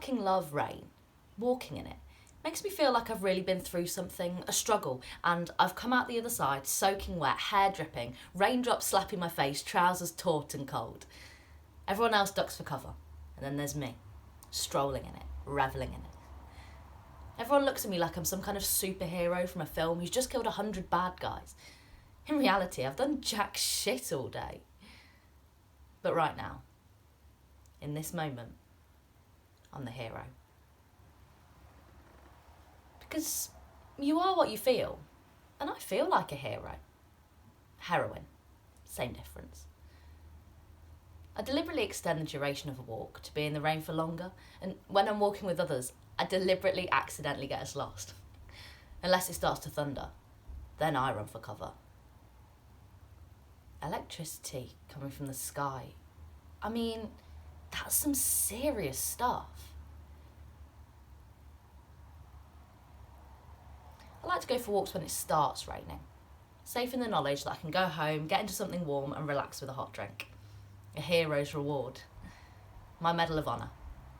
fucking love rain. Walking in it makes me feel like I've really been through something, a struggle, and I've come out the other side soaking wet, hair dripping, raindrops slapping my face, trousers taut and cold. Everyone else ducks for cover, and then there's me, strolling in it, revelling in it. Everyone looks at me like I'm some kind of superhero from a film who's just killed 100 bad guys. In reality, I've done jack shit all day. But right now, in this moment, I'm the hero. Because you are what you feel, and I feel like a hero. Heroine, same difference. I deliberately extend the duration of a walk to be in the rain for longer, and when I'm walking with others, I deliberately accidentally get us lost. Unless it starts to thunder, then I run for cover. Electricity coming from the sky. I mean, that's some serious stuff. I like to go for walks when it starts raining, safe in the knowledge that I can go home, get into something warm and relax with a hot drink. A hero's reward. My Medal of Honour.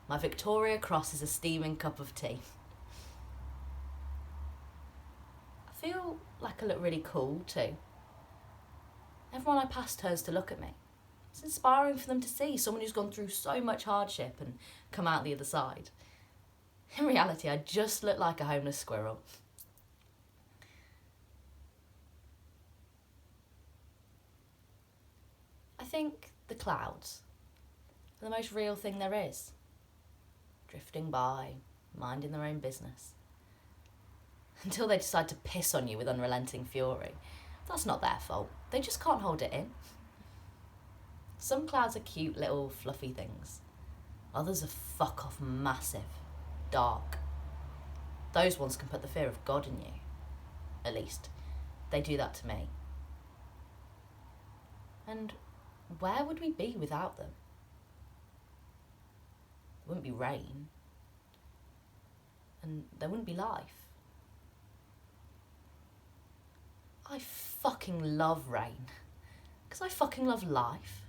My Victoria Cross is a steaming cup of tea. I feel like I look really cool too. Everyone I pass turns to look at me. It's inspiring for them to see someone who's gone through so much hardship and come out the other side. In reality, I just look like a homeless squirrel. I think the clouds are the most real thing there is. Drifting by, minding their own business. Until they decide to piss on you with unrelenting fury. That's not their fault. They just can't hold it in. Some clouds are cute little fluffy things. Others are fuck off massive, dark. Those ones can put the fear of God in you. At least, they do that to me. And where would we be without them? There wouldn't be rain. And there wouldn't be life. I fucking love rain. Because I fucking love life.